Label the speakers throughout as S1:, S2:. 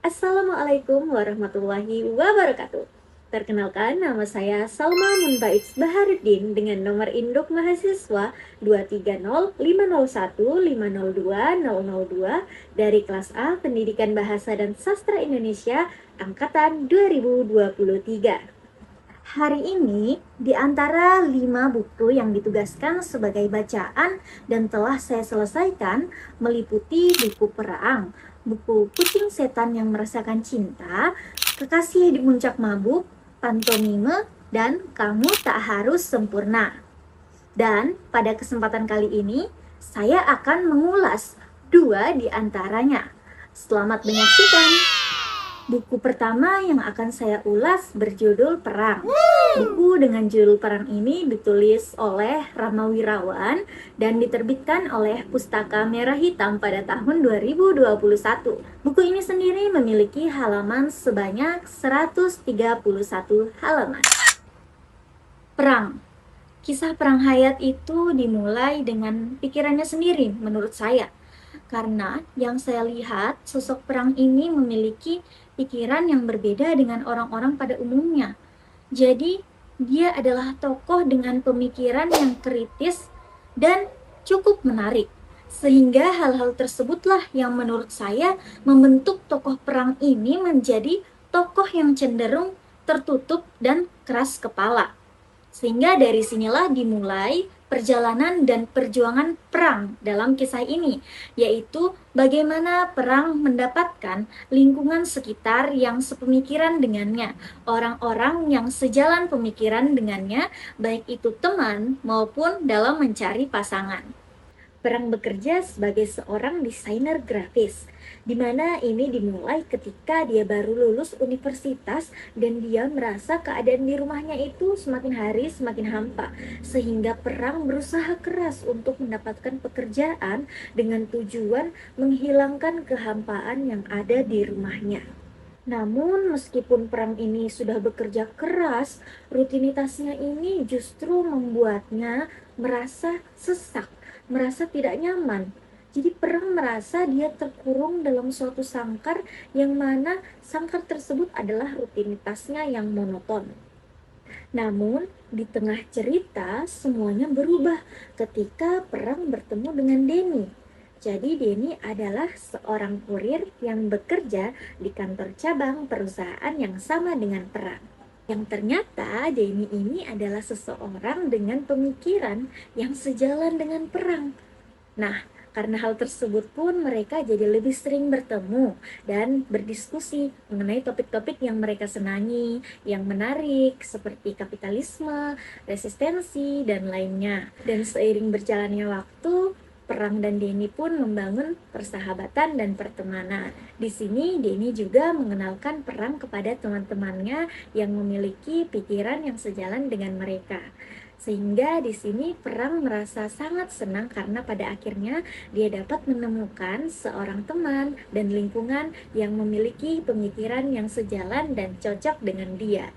S1: Assalamualaikum warahmatullahi wabarakatuh. Perkenalkan, nama saya Salma Munbaiz Baharuddin dengan nomor induk mahasiswa 230501502 dari kelas A Pendidikan Bahasa dan Sastra Indonesia angkatan 2023. Hari ini, di antara 5 buku yang ditugaskan sebagai bacaan dan telah saya selesaikan meliputi buku Perang, buku Kucing Setan yang Merasakan Cinta, Kekasih di Puncak Mabuk, Pantomime, dan Kamu Tak Harus Sempurna. Dan pada kesempatan kali ini, saya akan mengulas 2 di antaranya. Selamat menyaksikan! Buku pertama yang akan saya ulas berjudul Perang. Buku dengan judul Perang ini ditulis oleh Rama Wirawan dan diterbitkan oleh Pustaka Merah Hitam pada tahun 2021. Buku ini sendiri memiliki halaman sebanyak 131 halaman. Perang. Kisah perang hayat itu dimulai dengan pikirannya sendiri menurut saya. Karena yang saya lihat, sosok perang ini memiliki pikiran yang berbeda dengan orang-orang pada umumnya. Jadi, dia adalah tokoh dengan pemikiran yang kritis dan cukup menarik. Sehingga hal-hal tersebutlah yang menurut saya membentuk tokoh perang ini menjadi tokoh yang cenderung tertutup dan keras kepala. Sehingga dari sinilah dimulai perjalanan dan perjuangan perang dalam kisah ini, yaitu bagaimana perang mendapatkan lingkungan sekitar yang sepemikiran dengannya, orang-orang yang sejalan pemikiran dengannya, baik itu teman maupun dalam mencari pasangan. Perang bekerja sebagai seorang desainer grafis, di mana ini dimulai ketika dia baru lulus universitas dan dia merasa keadaan di rumahnya itu semakin hari semakin hampa, sehingga Perang berusaha keras untuk mendapatkan pekerjaan dengan tujuan menghilangkan kehampaan yang ada di rumahnya. Namun meskipun Perang ini sudah bekerja keras, rutinitasnya ini justru membuatnya merasa sesak, merasa tidak nyaman. Jadi Perang merasa dia terkurung dalam suatu sangkar yang mana sangkar tersebut adalah rutinitasnya yang monoton. Namun di tengah cerita semuanya berubah ketika Perang bertemu dengan Denny. Jadi Denny adalah seorang kurir yang bekerja di kantor cabang perusahaan yang sama dengan Perang. Yang ternyata Denny ini adalah seseorang dengan pemikiran yang sejalan dengan Perang. Nah, karena hal tersebut pun mereka jadi lebih sering bertemu dan berdiskusi mengenai topik-topik yang mereka senangi, yang menarik seperti kapitalisme, resistensi, dan lainnya. Dan seiring berjalannya waktu, Perang dan Denny pun membangun persahabatan dan pertemanan. Di sini Denny juga mengenalkan Perang kepada teman-temannya yang memiliki pikiran yang sejalan dengan mereka. Sehingga di sini Perang merasa sangat senang karena pada akhirnya dia dapat menemukan seorang teman dan lingkungan yang memiliki pemikiran yang sejalan dan cocok dengan dia.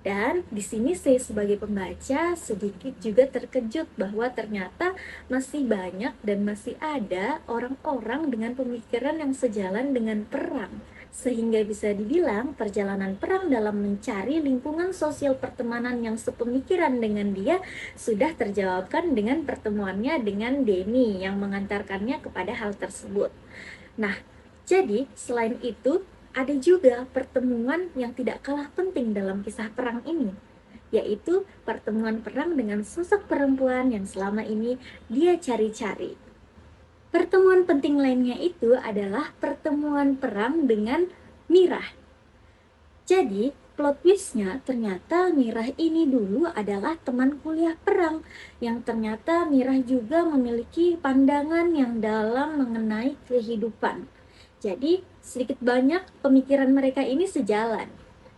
S1: Dan di sini saya sebagai pembaca sedikit juga terkejut bahwa ternyata masih banyak dan masih ada orang-orang dengan pemikiran yang sejalan dengan Perang. Sehingga bisa dibilang perjalanan Perang dalam mencari lingkungan sosial pertemanan yang sepemikiran dengan dia sudah terjawabkan dengan pertemuannya dengan Denny yang mengantarkannya kepada hal tersebut. Nah, jadi selain itu ada juga pertemuan yang tidak kalah penting dalam kisah Perang ini, yaitu pertemuan Perang dengan sosok perempuan yang selama ini dia cari-cari. Pertemuan penting lainnya itu adalah pertemuan Perang dengan Mirah. Jadi, plot twistnya ternyata Mirah ini dulu adalah teman kuliah Perang, yang ternyata Mirah juga memiliki pandangan yang dalam mengenai kehidupan. Jadi, sedikit banyak pemikiran mereka ini sejalan.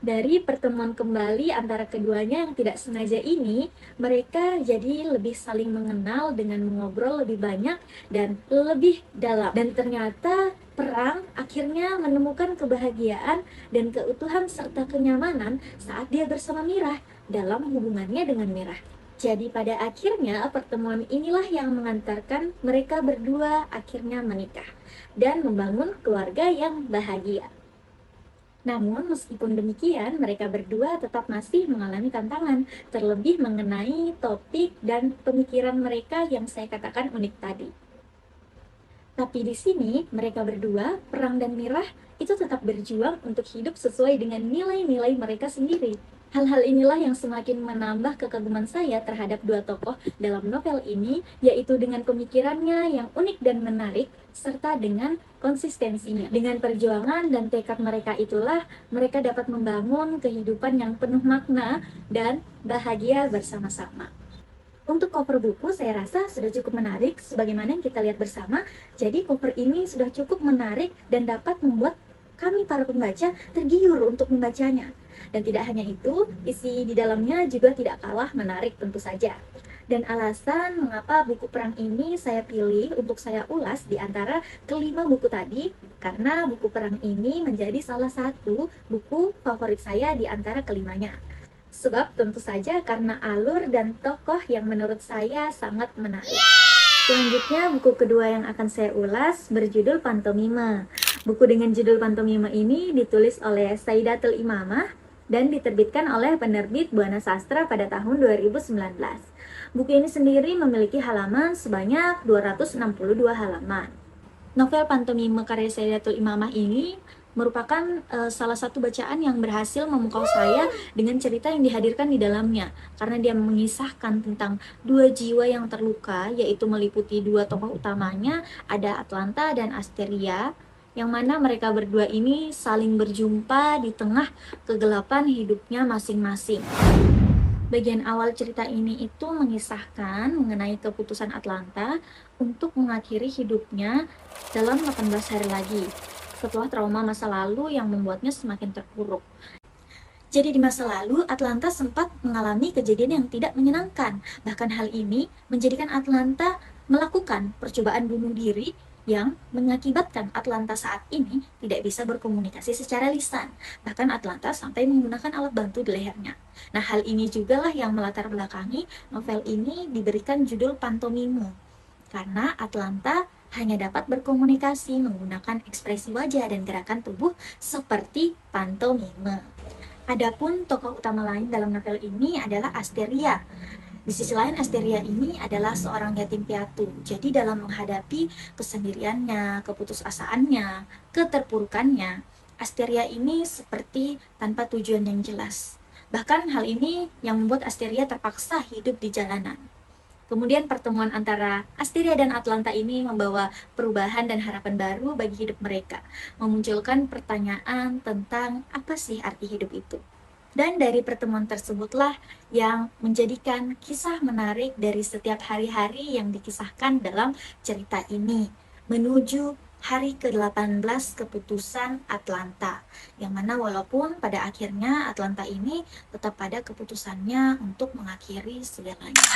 S1: Dari pertemuan kembali antara keduanya yang tidak sengaja ini, mereka jadi lebih saling mengenal dengan mengobrol lebih banyak dan lebih dalam. Dan ternyata Perang akhirnya menemukan kebahagiaan dan keutuhan serta kenyamanan saat dia bersama Mirah dalam hubungannya dengan Mirah. Jadi pada akhirnya pertemuan inilah yang mengantarkan mereka berdua akhirnya menikah dan membangun keluarga yang bahagia. Namun, meskipun demikian, mereka berdua tetap masih mengalami tantangan, terlebih mengenai topik dan pemikiran mereka yang saya katakan unik tadi. Tapi di sini, mereka berdua, Perang dan Mirah, itu tetap berjuang untuk hidup sesuai dengan nilai-nilai mereka sendiri. Hal-hal inilah yang semakin menambah kekaguman saya terhadap dua tokoh dalam novel ini, yaitu dengan pemikirannya yang unik dan menarik, serta dengan konsistensinya. Dengan perjuangan dan tekad mereka itulah, mereka dapat membangun kehidupan yang penuh makna dan bahagia bersama-sama. Untuk cover buku, saya rasa sudah cukup menarik, sebagaimana yang kita lihat bersama. Jadi cover ini sudah cukup menarik dan dapat membuat kami para pembaca tergiur untuk membacanya. Dan tidak hanya itu, isi di dalamnya juga tidak kalah menarik tentu saja. Dan alasan mengapa buku perang ini saya pilih untuk saya ulas di antara kelima buku tadi, karena buku perang ini menjadi salah satu buku favorit saya di antara kelimanya. Sebab tentu saja karena alur dan tokoh yang menurut saya sangat menarik. Selanjutnya, buku kedua yang akan saya ulas berjudul Pantomime. Buku dengan judul Pantomime ini ditulis oleh Saidatul Imamah dan diterbitkan oleh penerbit Buana Sastra pada tahun 2019. Buku ini sendiri memiliki halaman sebanyak 262 halaman. Novel Pantomime karya Saidatul Imamah ini merupakan salah satu bacaan yang berhasil memukau saya dengan cerita yang dihadirkan di dalamnya, karena dia mengisahkan tentang dua jiwa yang terluka, yaitu meliputi dua tokoh utamanya, ada Atlanta dan Asteria, yang mana mereka berdua ini saling berjumpa di tengah kegelapan hidupnya masing-masing. Bagian awal cerita ini itu mengisahkan mengenai keputusan Atlanta untuk mengakhiri hidupnya dalam 18 hari lagi, setelah trauma masa lalu yang membuatnya semakin terpuruk. Jadi di masa lalu, Atlanta sempat mengalami kejadian yang tidak menyenangkan. Bahkan hal ini menjadikan Atlanta melakukan percobaan bunuh diri yang mengakibatkan Atlanta saat ini tidak bisa berkomunikasi secara lisan. Bahkan Atlanta sampai menggunakan alat bantu di lehernya. Nah, hal ini juga lah yang melatar belakangi novel ini diberikan judul Pantomime. Karena Atlanta hanya dapat berkomunikasi menggunakan ekspresi wajah dan gerakan tubuh seperti pantomime. Adapun tokoh utama lain dalam novel ini adalah Asteria. Di sisi lain, Asteria ini adalah seorang yatim piatu. Jadi dalam menghadapi kesendiriannya, keputusasaannya, keterpurukannya, Asteria ini seperti tanpa tujuan yang jelas. Bahkan hal ini yang membuat Asteria terpaksa hidup di jalanan. Kemudian pertemuan antara Asteria dan Atlanta ini membawa perubahan dan harapan baru bagi hidup mereka, memunculkan pertanyaan tentang apa sih arti hidup itu. Dan dari pertemuan tersebutlah yang menjadikan kisah menarik dari setiap hari-hari yang dikisahkan dalam cerita ini, menuju hari ke-18 keputusan Atlanta, yang mana walaupun pada akhirnya Atlanta ini tetap pada keputusannya untuk mengakhiri segalanya.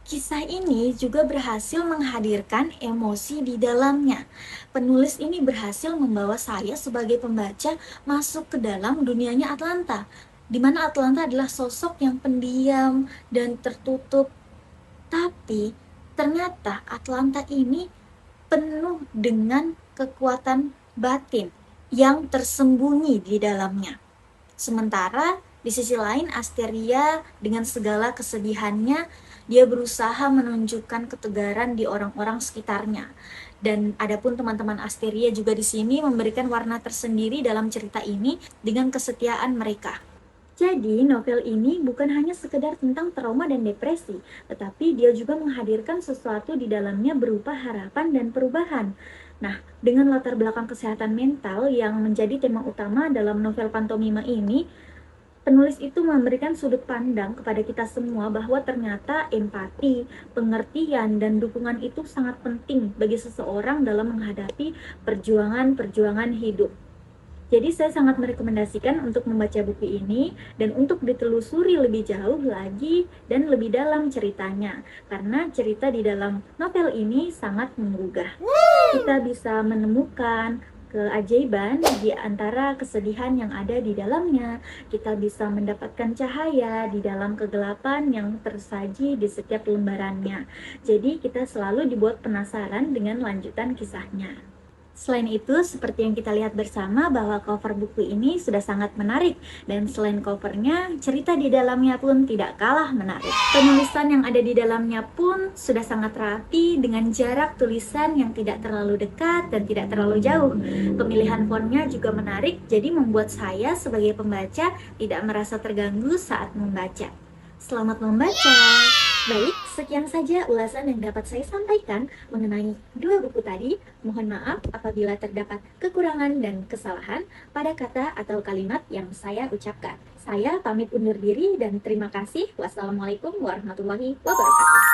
S1: Kisah ini juga berhasil menghadirkan emosi di dalamnya. Penulis ini berhasil membawa saya sebagai pembaca masuk ke dalam dunianya Atlanta, di mana Atlanta adalah sosok yang pendiam dan tertutup. Tapi ternyata Atlanta ini penuh dengan kekuatan batin yang tersembunyi di dalamnya. Sementara di sisi lain Asteria dengan segala kesedihannya, dia berusaha menunjukkan ketegaran di orang-orang sekitarnya. Dan adapun teman-teman Asteria juga di sini memberikan warna tersendiri dalam cerita ini dengan kesetiaan mereka. Jadi, novel ini bukan hanya sekedar tentang trauma dan depresi, tetapi dia juga menghadirkan sesuatu di dalamnya berupa harapan dan perubahan. Nah, dengan latar belakang kesehatan mental yang menjadi tema utama dalam novel Pantomime ini, penulis itu memberikan sudut pandang kepada kita semua bahwa ternyata empati, pengertian, dan dukungan itu sangat penting bagi seseorang dalam menghadapi perjuangan-perjuangan hidup. Jadi saya sangat merekomendasikan untuk membaca buku ini dan untuk ditelusuri lebih jauh lagi dan lebih dalam ceritanya. Karena cerita di dalam novel ini sangat menggugah. Kita bisa menemukan keajaiban di antara kesedihan yang ada di dalamnya. Kita bisa mendapatkan cahaya di dalam kegelapan yang tersaji di setiap lembarannya. Jadi kita selalu dibuat penasaran dengan lanjutan kisahnya. Selain itu, seperti yang kita lihat bersama bahwa cover buku ini sudah sangat menarik, dan selain covernya, cerita di dalamnya pun tidak kalah menarik. Penulisan yang ada di dalamnya pun sudah sangat rapi dengan jarak tulisan yang tidak terlalu dekat dan tidak terlalu jauh. Pemilihan fontnya juga menarik, jadi membuat saya sebagai pembaca tidak merasa terganggu saat membaca. Selamat membaca! Baik, sekian saja ulasan yang dapat saya sampaikan mengenai dua buku tadi. Mohon maaf apabila terdapat kekurangan dan kesalahan pada kata atau kalimat yang saya ucapkan. Saya pamit undur diri dan terima kasih. Wassalamualaikum warahmatullahi wabarakatuh.